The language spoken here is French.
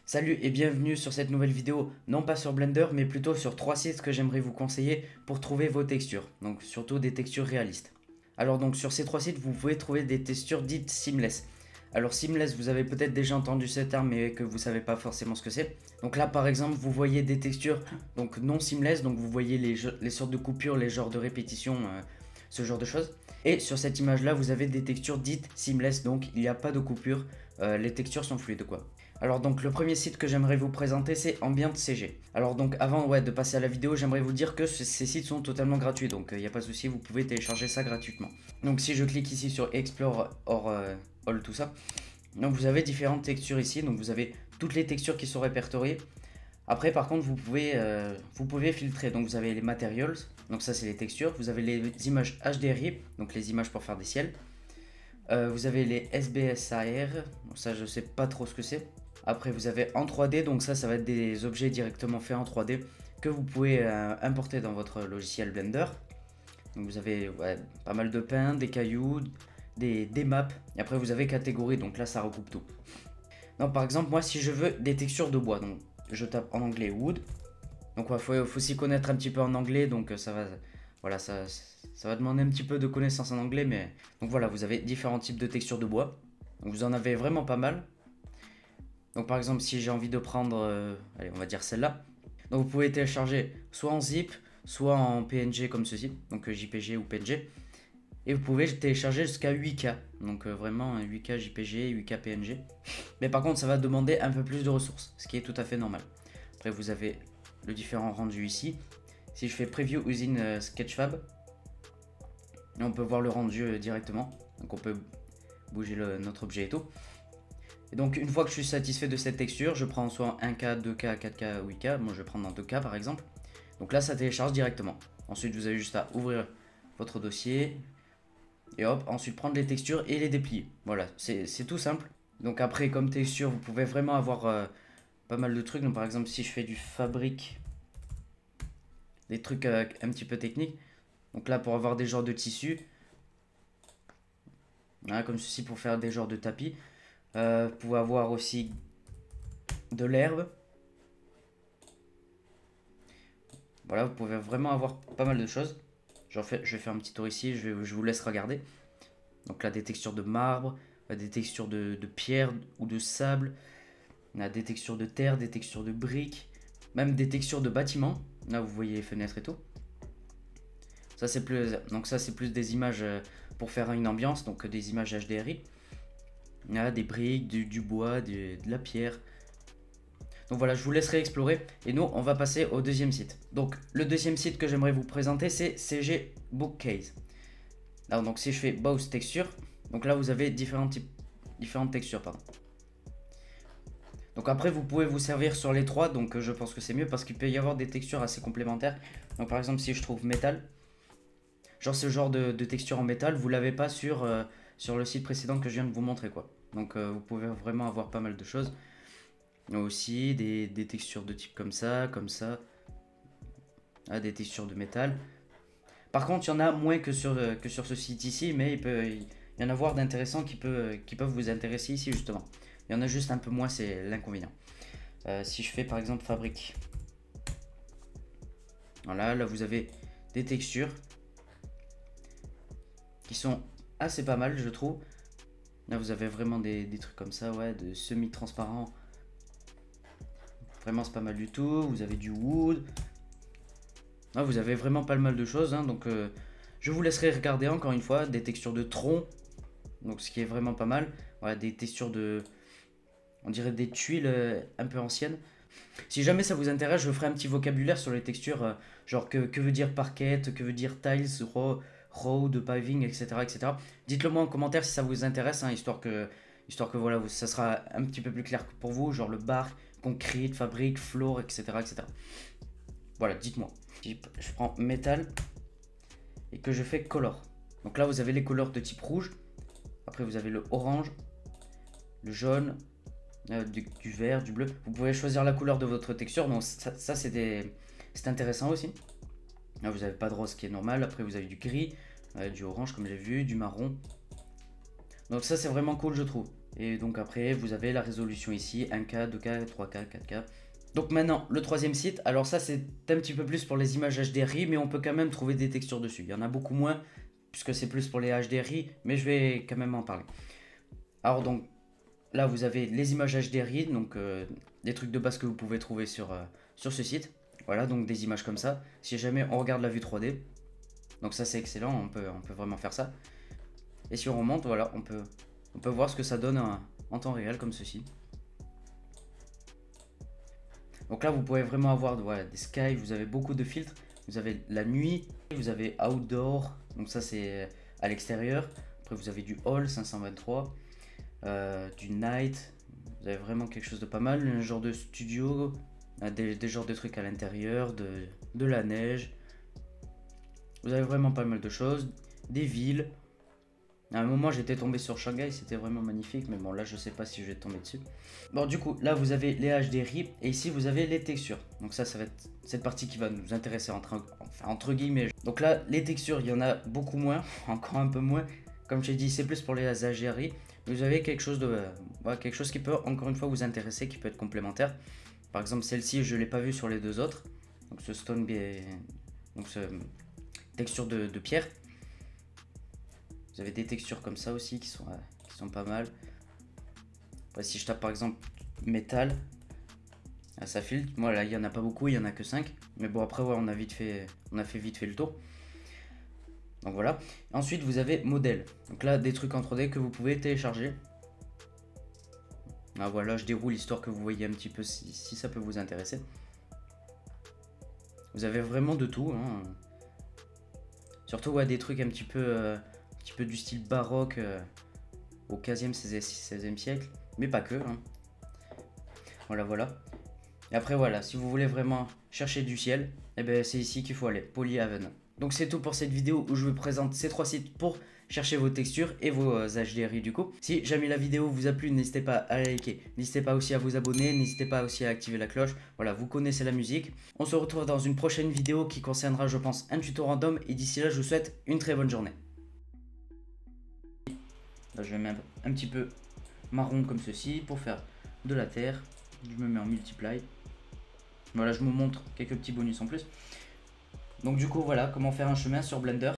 Salut et bienvenue sur cette nouvelle vidéo, non pas sur Blender mais plutôt sur 3 sites que j'aimerais vous conseiller pour trouver vos textures, donc surtout des textures réalistes. Alors donc sur ces 3 sites vous pouvez trouver des textures dites seamless. Alors seamless, vous avez peut-être déjà entendu ce terme mais que vous savez pas forcément ce que c'est. Donc là par exemple vous voyez des textures donc non seamless, donc vous voyez les sortes de coupures, les genres de répétitions, ce genre de choses. Et sur cette image là vous avez des textures dites seamless, donc il n'y a pas de coupure, les textures sont fluides quoi. Alors donc le premier site que j'aimerais vous présenter c'est Ambient CG. Alors donc avant de passer à la vidéo, j'aimerais vous dire que ces sites sont totalement gratuits, donc il n'y a pas de souci, vous pouvez télécharger ça gratuitement. Donc si je clique ici sur Explore or All tout ça, donc vous avez différentes textures ici, donc vous avez toutes les textures qui sont répertoriées. Après par contre vous pouvez filtrer, donc vous avez les materials, donc ça c'est les textures, vous avez les images HDRI, donc les images pour faire des ciels. Vous avez les SBSAR, donc ça je sais pas trop ce que c'est. Après vous avez en 3D, donc ça va être des objets directement faits en 3D que vous pouvez importer dans votre logiciel Blender. Donc vous avez pas mal de pain, des cailloux, des maps, et après vous avez catégorie, donc là ça recoupe tout. Donc par exemple moi si je veux des textures de bois, donc je tape en anglais wood. Donc faut s'y connaître un petit peu en anglais, donc ça va demander un petit peu de connaissance en anglais, mais donc voilà, vous avez différents types de textures de bois. Donc vous en avez vraiment pas mal. Donc par exemple si j'ai envie de prendre, allez on va dire celle-là. Donc vous pouvez télécharger soit en zip, soit en PNG comme ceci, donc JPG ou PNG. Et vous pouvez télécharger jusqu'à 8K, donc vraiment 8K JPG, 8K PNG. Mais par contre ça va demander un peu plus de ressources, ce qui est tout à fait normal. Après vous avez le différent rendu ici. Si je fais preview usine Sketchfab, on peut voir le rendu directement. Donc on peut bouger notre objet et tout. Et donc une fois que je suis satisfait de cette texture, je prends soit 1K, 2K, 4K, 8K. Moi je vais prendre en 2K par exemple. Donc là ça télécharge directement. Ensuite vous avez juste à ouvrir votre dossier. Et hop, ensuite prendre les textures et les déplier. Voilà, c'est tout simple. Donc après comme texture vous pouvez vraiment avoir pas mal de trucs. Donc par exemple si je fais du fabrique, des trucs un petit peu techniques. Donc là pour avoir des genres de tissus. Voilà, comme ceci pour faire des genres de tapis. Vous pouvez avoir aussi de l'herbe. Voilà, vous pouvez vraiment avoir pas mal de choses. Je vais faire un petit tour ici, je vous laisse regarder. Donc là des textures de marbre, des textures de pierre ou de sable. On a des textures de terre, des textures de briques, même des textures de bâtiments. Là vous voyez les fenêtres et tout. Ça c'est plus des images pour faire une ambiance, donc des images HDRI. Là, des briques, du bois, de la pierre. Donc voilà, je vous laisserai explorer. Et nous, on va passer au deuxième site. Donc le deuxième site que j'aimerais vous présenter, c'est CG Bookcase. Alors donc si je fais Browse Texture, donc là vous avez différentes textures, pardon. Donc après vous pouvez vous servir sur les trois, donc je pense que c'est mieux parce qu'il peut y avoir des textures assez complémentaires. Donc par exemple si je trouve métal, genre ce genre de texture en métal, vous l'avez pas sur le site précédent que je viens de vous montrer quoi. Donc vous pouvez vraiment avoir pas mal de choses. Il y a aussi des textures de type comme ça, des textures de métal. Par contre il y en a moins que sur ce site ici, mais il y en avoir d'intéressants qui peuvent vous intéresser ici justement. Il y en a juste un peu moins, c'est l'inconvénient. Si je fais par exemple fabrique, voilà, là vous avez des textures qui sont assez pas mal je trouve. Là vous avez vraiment des trucs comme ça, ouais, de semi-transparent. Vraiment c'est pas mal du tout. Vous avez du wood. Là, vous avez vraiment pas mal de choses, hein, donc je vous laisserai regarder encore une fois. Des textures de tronc, donc ce qui est vraiment pas mal. Voilà, des textures de... on dirait des tuiles un peu anciennes. Si jamais ça vous intéresse, je ferai un petit vocabulaire sur les textures, genre que veut dire parquet, que veut dire tiles, road, paving, etc. etc. Dites-le moi en commentaire si ça vous intéresse, hein, histoire que voilà, ça sera un petit peu plus clair pour vous, genre le bar, concrete, fabrique, floor, etc. etc. Voilà, dites-moi. Si je prends métal et que je fais color. Donc là, vous avez les couleurs de type rouge. Après, vous avez le orange, le jaune, du vert, du bleu. Vous pouvez choisir la couleur de votre texture. Donc ça c'est intéressant aussi. Là, vous n'avez pas de rose qui est normal. Après, vous avez du gris, du orange comme j'ai vu, du marron. Donc ça, c'est vraiment cool, je trouve. Et donc après, vous avez la résolution ici, 1K, 2K, 3K, 4K. Donc maintenant, le troisième site, alors ça c'est un petit peu plus pour les images HDRI, mais on peut quand même trouver des textures dessus. Il y en a beaucoup moins, puisque c'est plus pour les HDRI, mais je vais quand même en parler. Alors donc, là vous avez les images HDRI, donc des trucs de base que vous pouvez trouver sur ce site. Voilà, donc des images comme ça. Si jamais on regarde la vue 3D, donc ça c'est excellent, on peut vraiment faire ça. Et si on remonte, voilà, on peut voir ce que ça donne en temps réel comme ceci. Donc là vous pouvez vraiment avoir voilà, des skies, vous avez beaucoup de filtres. Vous avez la nuit, vous avez outdoor, donc ça c'est à l'extérieur. Après vous avez du all 523, du night, vous avez vraiment quelque chose de pas mal. Un genre de studio, des genres de trucs à l'intérieur, de la neige. Vous avez vraiment pas mal de choses, des villes. À un moment j'étais tombé sur Shanghai, c'était vraiment magnifique, mais bon là je sais pas si je vais tomber dessus. Bon du coup là vous avez les HDRI et ici vous avez les textures. Donc ça va être cette partie qui va nous intéresser entre guillemets. Donc là les textures il y en a beaucoup moins, encore un peu moins. Comme je l'ai dit c'est plus pour les HDRI. Vous avez quelque chose quelque chose qui peut encore une fois vous intéresser, qui peut être complémentaire. Par exemple celle-ci je l'ai pas vue sur les deux autres. Donc ce stone, donc ce texture de pierre. Vous avez des textures comme ça aussi qui sont pas mal. Après, si je tape par exemple métal, ça filtre. Moi là il y en a pas beaucoup, il y en a que 5. Mais bon après ouais, on a fait vite fait le tour. Donc voilà. Ensuite vous avez modèle. Donc là des trucs en 3D que vous pouvez télécharger. Ah voilà, je déroule histoire que vous voyez un petit peu si ça peut vous intéresser. Vous avez vraiment de tout. Hein. Surtout ouais, des trucs un petit peu du style baroque au 15e, 16e siècle, mais pas que. Hein. Voilà. Et après voilà, si vous voulez vraiment chercher du ciel, eh ben, c'est ici qu'il faut aller, Polyhaven. Donc c'est tout pour cette vidéo où je vous présente ces 3 sites pour chercher vos textures et vos HDRI du coup. Si jamais la vidéo vous a plu, n'hésitez pas à liker, n'hésitez pas aussi à vous abonner, n'hésitez pas aussi à activer la cloche. Voilà, vous connaissez la musique. On se retrouve dans une prochaine vidéo qui concernera je pense un tuto random et d'ici là je vous souhaite une très bonne journée. Là, je vais mettre un petit peu marron comme ceci pour faire de la terre. Je me mets en multiply. Voilà, je vous montre quelques petits bonus en plus. Donc du coup voilà comment faire un chemin sur Blender.